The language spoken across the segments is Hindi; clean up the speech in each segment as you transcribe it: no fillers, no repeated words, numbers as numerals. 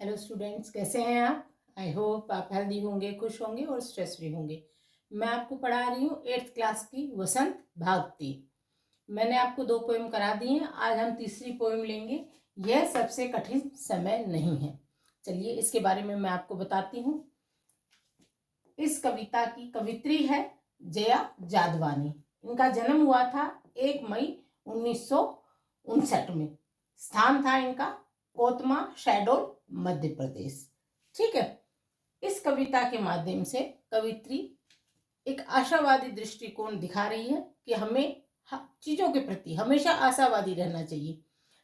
हेलो स्टूडेंट्स, कैसे हैं आप? आई होप आप हेल्दी होंगे, खुश होंगे और स्ट्रेस फ्री होंगे। मैं आपको पढ़ा रही हूँ 8th क्लास की वसंत भाग 3। मैंने आपको 2 पोएम करा दी हैं। आज हम तीसरी पोएम लेंगे। यह सबसे कठिन समय नहीं है। चलिए इसके बारे में मैं आपको बताती हूँ। इस कविता की कवित्री है जया जादवानी। इनका जन्म हुआ था 1 मई 1959 में। स्थान था इनका कोतमा, शहडोल, मध्य प्रदेश। ठीक है। इस कविता के माध्यम से कवित्री एक आशावादी दृष्टिकोण दिखा रही है कि हमें चीजों के प्रति हमेशा आशावादी रहना चाहिए।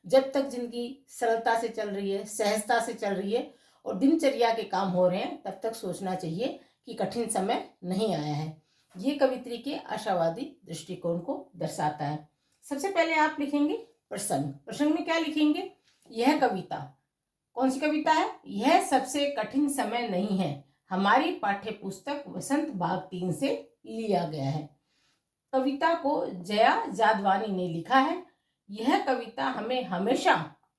जब तक जिंदगी सरलता से चल रही है, सहजता से चल रही है और दिनचर्या के काम हो रहे हैं, तब तक सोचना चाहिए कि कठिन समय नहीं आया है। ये कवित्री के आशावादी दृष्टिकोण को दर्शाता है। सबसे पहले आप लिखेंगे प्रसंग। प्रसंग में क्या लिखेंगे? यह कविता कौन सी कविता है? यह सबसे कठिन समय नहीं है, हमारी पाठ्य पुस्तक वसंत भाग 3 से लिया गया है। कविता को जया जादवानी ने लिखा है। यह कविता हमें हमेशा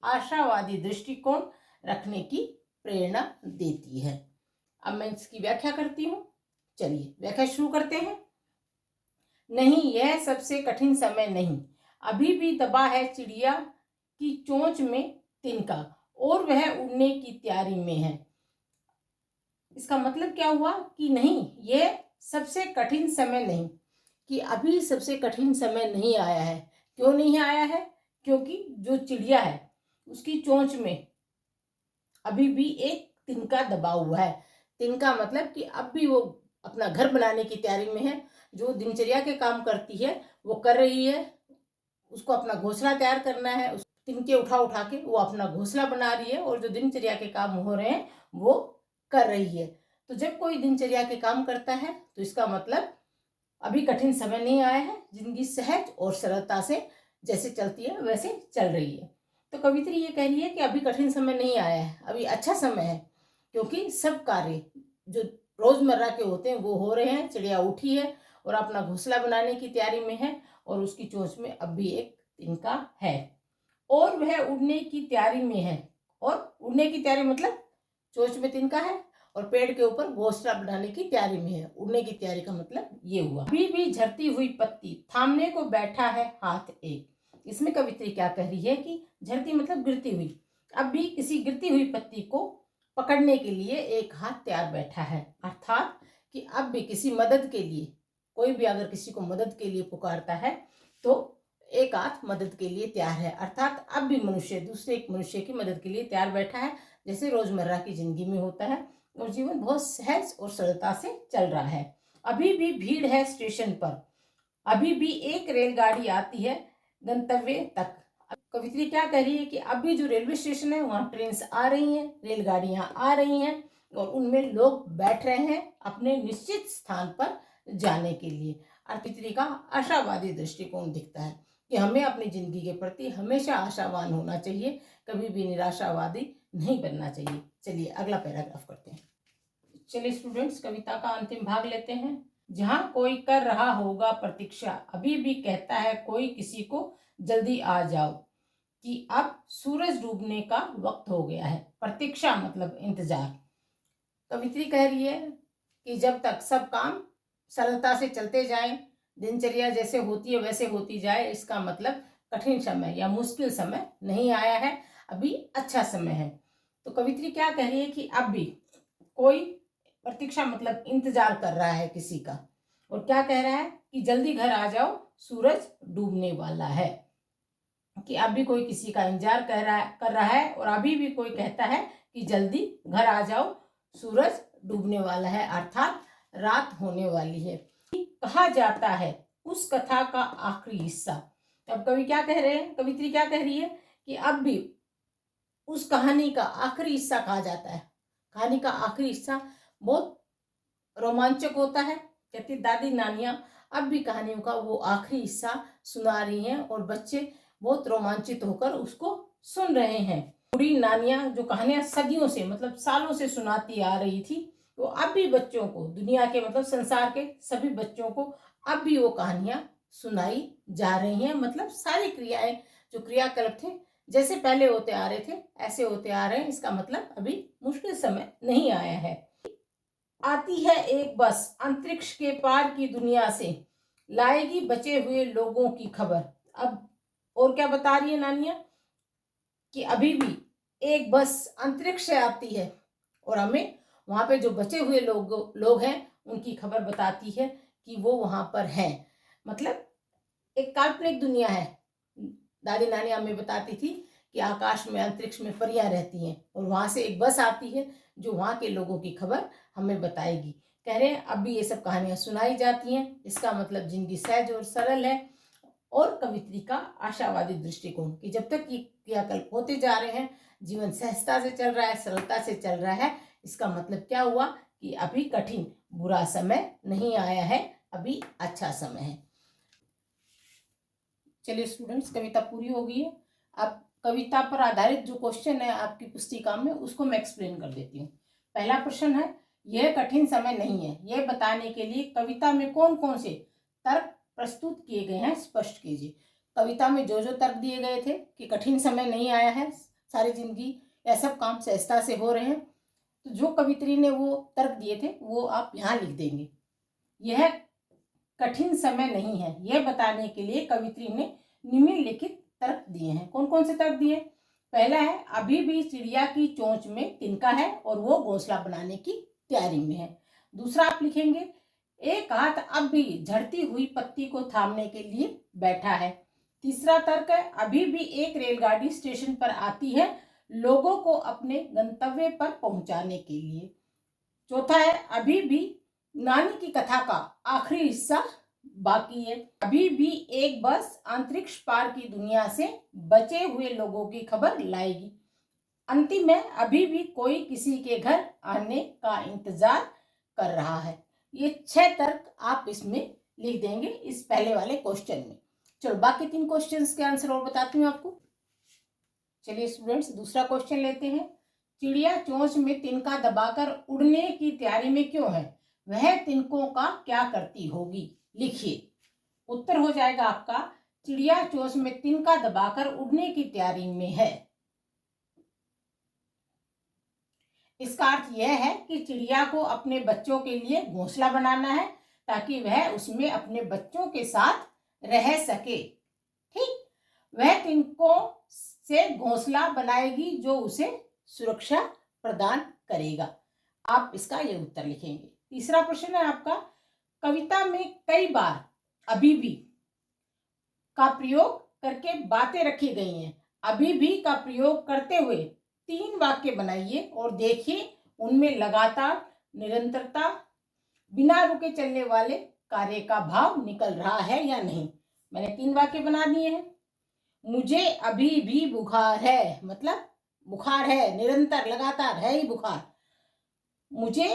आशावादी दृष्टिकोण रखने की प्रेरणा देती है। अब मैं इसकी व्याख्या करती हूँ। चलिए व्याख्या शुरू करते हैं। नहीं, यह सबसे कठिन समय नहीं, अभी भी दबा है चिड़िया की चोंच में तिनका और वह उड़ने की तैयारी में है। इसका मतलब क्या हुआ कि नहीं, यह सबसे कठिन समय नहीं, कि अभी सबसे कठिन समय नहीं आया है। क्यों नहीं आया है? क्योंकि जो चिड़िया है उसकी चोंच में अभी भी एक तिनका दबा हुआ है। तिनका मतलब कि अब भी वो अपना घर बनाने की तैयारी में है। जो दिनचर्या के काम करती है वो कर रही है, उसको अपना घोंसला तैयार करना है, उस तिनके उठा उठा के वो अपना घोंसला बना रही है और जो दिनचर्या के काम हो रहे हैं वो कर रही है। तो जब कोई दिनचर्या के काम करता है तो इसका मतलब अभी कठिन समय नहीं आया है, जिंदगी सहज और सरलता से जैसे चलती है वैसे चल रही है। तो कवित्री ये कह रही है कि अभी कठिन समय नहीं आया है, अभी अच्छा समय है, क्योंकि सब कार्य जो रोजमर्रा के होते हैं वो हो रहे हैं। चिड़िया उठी है और अपना घोंसला बनाने की तैयारी में है और उसकी चोंच में अब भी एक तिनका है और वह उड़ने की तैयारी में है। और उड़ने की तैयारी मतलब चोंच में तिनका है और पेड़ के ऊपर घोंसला बनाने की तैयारी में है। उड़ने की तैयारी का मतलब ये हुआ। अभी भी झरती हुई पत्ती थामने को बैठा है हाथ एक। इसमें कवित्री क्या कह रही है कि झरती मतलब गिरती हुई, अब भी किसी गिरती हुई पत्ती को पकड़ने के लिए एक हाथ तैयार बैठा है। अर्थात कि अब भी किसी मदद के लिए, कोई भी अगर किसी को मदद के लिए पुकारता है तो एक हाथ मदद के लिए तैयार है। अर्थात अब भी मनुष्य दूसरे एक मनुष्य की मदद के लिए तैयार बैठा है, जैसे रोजमर्रा की जिंदगी में होता है, और जीवन बहुत सहज और सरलता से चल रहा है। अभी भी भीड़ है स्टेशन पर, अभी भी एक रेलगाड़ी आती है गंतव्य तक। कवित्री क्या कह रही है कि अभी जो रेलवे स्टेशन है वहां ट्रेन आ रही हैं, रेलगाड़ियां आ रही हैं और उनमें लोग बैठ रहे हैं अपने निश्चित स्थान पर जाने के लिए। कवित्री का आशावादी दृष्टिकोण दिखता है कि हमें अपनी जिंदगी के प्रति हमेशा आशावान होना चाहिए, कभी भी निराशावादी नहीं बनना चाहिए। चलिए अगला पैराग्राफ करते हैं। चलिए स्टूडेंट्स, कविता का अंतिम भाग लेते हैं। जहां कोई कर रहा होगा प्रतीक्षा, अभी भी कहता है कोई किसी को जल्दी आ जाओ, कि अब सूरज डूबने का वक्त हो गया है। प्रतीक्षा मतलब इंतजार। कवित्री कह रही है कि जब तक सब काम सरलता से चलते जाएं, दिनचर्या जैसे होती है वैसे होती जाए, इसका मतलब कठिन समय या मुश्किल समय नहीं आया है, अभी अच्छा समय है। तो कवित्री क्या कह रही है कि अब भी कोई, प्रतीक्षा मतलब इंतजार कर रहा है किसी का, और क्या कह रहा है कि जल्दी घर आ जाओ, सूरज डूबने वाला है। कि अभी कोई किसी का इंतजार कर रहा है और अभी भी कोई कहता है कि जल्दी घर आ जाओ, सूरज डूबने वाला है, अर्थात रात होने वाली है। कहा जाता है उस कथा का आखिरी हिस्सा। अब कवि क्या कह रहे हैं, कवित्री क्या कह रही है कि अब भी उस कहानी का आखिरी हिस्सा कहा जाता है। कहानी का आखिरी हिस्सा बहुत रोमांचक होता है। कहती दादी नानियां अब भी कहानियों का वो आखिरी हिस्सा सुना रही हैं और बच्चे बहुत रोमांचित होकर उसको सुन रहे हैं। बूढ़ी नानियां जो कहानियां सदियों से मतलब सालों से सुनाती आ रही थी, वो अब भी बच्चों को, दुनिया के मतलब संसार के सभी बच्चों को अब भी वो कहानियां सुनाई जा रही हैं। मतलब सारी क्रियाएं, जो क्रियाकलाप थे जैसे पहले होते आ रहे थे ऐसे होते आ रहे हैं, इसका मतलब अभी मुश्किल समय नहीं आया है। आती है एक बस अंतरिक्ष के पार की दुनिया से, लाएगी बचे हुए लोगों की खबर। अब और क्या बता रही है नानिया कि अभी भी एक बस अंतरिक्ष से आती है और हमें वहां पे जो बचे हुए लोग हैं उनकी खबर बताती है कि वो वहां पर हैं। मतलब एक काल्पनिक दुनिया है। दादी नानी हमें बताती थी कि आकाश में अंतरिक्ष में परियां रहती हैं और वहां से एक बस आती है जो वहां के लोगों की खबर हमें बताएगी। कह रहे हैं अब भी ये सब कहानियां सुनाई जाती हैं, इसका मतलब जिंदगी सहज और सरल है। और कवित्री का आशावादी दृष्टिकोण कि जब तक ये क्रियाकल्प होते जा रहे हैं, जीवन सहजता से चल रहा है, सरलता से चल रहा है, इसका मतलब क्या हुआ कि अभी कठिन बुरा समय नहीं आया है, अभी अच्छा समय है। चलिए स्टूडेंट्स, कविता पूरी हो गई है। अब कविता पर आधारित जो क्वेश्चन है आपकी पुस्तिका में उसको मैं एक्सप्लेन कर देती हूँ। पहला प्रश्न है, यह कठिन समय नहीं है, यह बताने के लिए कविता में कौन कौन से तर्क प्रस्तुत किए गए हैं स्पष्ट कीजिए। कविता में जो जो तर्क दिए गए थे कि कठिन समय नहीं आया है, सारी जिंदगी या सब काम सहजता से हो रहे हैं, तो जो कवित्री ने वो तर्क दिए थे वो आप यहाँ लिख देंगे। यह कठिन समय नहीं है, यह बताने के लिए कवित्री ने निम्नलिखित तर्क दिए हैं। कौन कौन से तर्क दिए? पहला है, अभी भी चिड़िया की चोंच में तिनका है और वो घोंसला बनाने की तैयारी में है। दूसरा आप लिखेंगे, एक हाथ अब भी झड़ती हुई पत्ती को थामने के लिए बैठा है। तीसरा तर्क है, अभी भी एक रेलगाड़ी स्टेशन पर आती है लोगों को अपने गंतव्य पर पहुंचाने के लिए। चौथा है, अभी भी नानी की कथा का आखिरी हिस्सा बाकी है, अभी भी एक बस अंतरिक्ष पार की दुनिया से बचे हुए लोगों की खबर लाएगी। अंतिम में, अभी भी कोई किसी के घर आने का इंतजार कर रहा है। ये 6 तर्क आप इसमें लिख देंगे इस पहले वाले क्वेश्चन में। चलो बाकी 3 क्वेश्चंस के आंसर और बताती हूँ आपको। चलिए स्टूडेंट्स, दूसरा क्वेश्चन लेते हैं। चिड़िया चोंच में तिनका दबाकर उड़ने की तैयारी में क्यों है? वह तिनकों का क्या करती होगी? लिखिए। उत्तर हो जाएगा आपका, चिड़िया चोंच में तिनका दबाकर उड़ने की तैयारी में है। इसका अर्थ यह है कि चिड़िया को अपने बच्चों के लिए घोंसला बनाना है ताकि वह उसमें अपने बच्चों के साथ रह सके। ठीक, वह तिनकों से घोंसला बनाएगी जो उसे सुरक्षा प्रदान करेगा। आप इसका ये उत्तर लिखेंगे। तीसरा प्रश्न है आपका, कविता में कई बार अभी भी का प्रयोग करके बातें रखी गई हैं। अभी भी का प्रयोग करते हुए 3 वाक्य बनाइए और देखिए उनमें लगातार, निरंतरता, बिना रुके चलने वाले कार्य का भाव निकल रहा है या नहीं। मैंने 3 वाक्य बना दिए हैं। मुझे अभी भी बुखार है, मतलब बुखार है, निरंतर लगातार है ही बुखार। मुझे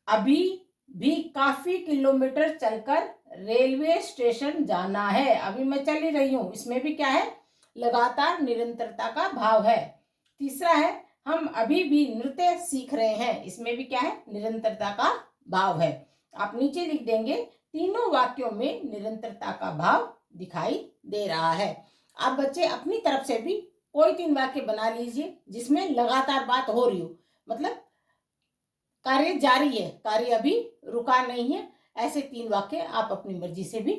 अभी भी काफी किलोमीटर चलकर रेलवे स्टेशन जाना है। अभी मैं चल ही रही हूं, इसमें भी क्या है? लगातार, निरंतरता का भाव है। तीसरा है, हम अभी भी नृत्य सीख रहे हैं। इसमें भी क्या है? निरंतरता का भाव है। आप नीचे लिख देंगे, तीनों वाक्यों में निरंतरता का भाव दिखाई दे रहा है। आप बच्चे अपनी तरफ से भी कोई 3 वाक्य बना लीजिए जिसमें लगातार बात हो रही हो, मतलब कार्य जारी है, कार्य अभी रुका नहीं है। ऐसे 3 वाक्य आप अपनी मर्जी से भी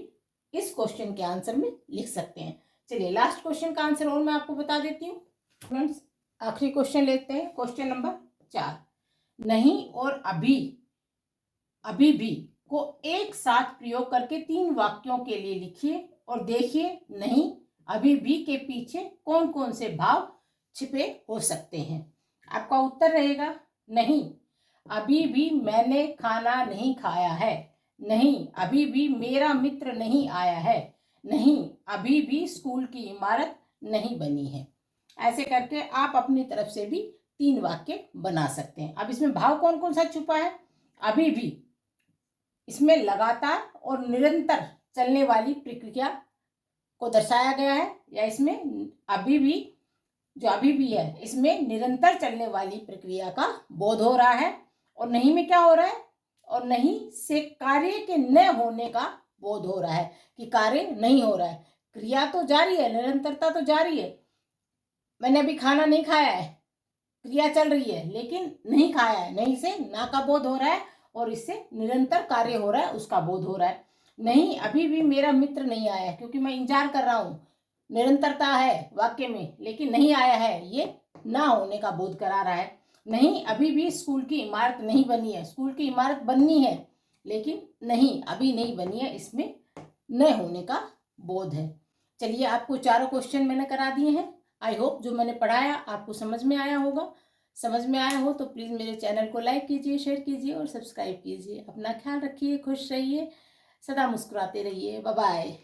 इस क्वेश्चन के आंसर में लिख सकते हैं। चलिए लास्ट क्वेश्चन का आंसर और मैं आपको बता देती हूँ। फ्रेंड्स, आखिरी क्वेश्चन लेते हैं, क्वेश्चन नंबर 4। नहीं और अभी, अभी भी को एक साथ प्रयोग करके 3 वाक्यों के लिए लिखिए और देखिए नहीं, अभी भी के पीछे कौन कौन से भाव छिपे हो सकते हैं। आपका उत्तर रहेगा, नहीं अभी भी मैंने खाना नहीं खाया है, नहीं अभी भी मेरा मित्र नहीं आया है, नहीं अभी भी स्कूल की इमारत नहीं बनी है। ऐसे करके आप अपनी तरफ से भी 3 वाक्य बना सकते हैं। अब इसमें भाव कौन कौन सा छुपा है? अभी भी, इसमें लगातार और निरंतर चलने वाली प्रक्रिया को दर्शाया गया है, या इसमें अभी भी, जो अभी भी है इसमें निरंतर चलने वाली प्रक्रिया का बोध हो रहा है। और नहीं में क्या हो रहा है? और नहीं से कार्य के न होने का बोध हो रहा है कि कार्य नहीं हो रहा है। क्रिया तो जारी है, निरंतरता तो जारी है, मैंने अभी खाना नहीं खाया है, क्रिया चल रही है लेकिन नहीं खाया है, नहीं से ना का बोध हो रहा है और इससे निरंतर कार्य हो रहा है उसका बोध हो रहा है। नहीं, अभी भी मेरा मित्र नहीं आया है क्योंकि मैं इंतजार कर रहा हूँ, निरंतरता है वाक्य में लेकिन नहीं आया है, ये ना होने का बोध करा रहा है। नहीं, अभी भी स्कूल की इमारत नहीं बनी है, स्कूल की इमारत बननी है लेकिन नहीं, अभी नहीं बनी है, इसमें न होने का बोध है। चलिए, आपको चारों क्वेश्चन मैंने करा दिए हैं। आई होप जो मैंने पढ़ाया आपको समझ में आया होगा। समझ में आया हो तो प्लीज़ मेरे चैनल को लाइक कीजिए, शेयर कीजिए और सब्सक्राइब कीजिए। अपना ख्याल रखिए, खुश रहिए, सदा मुस्कुराते रहिए। Bye bye.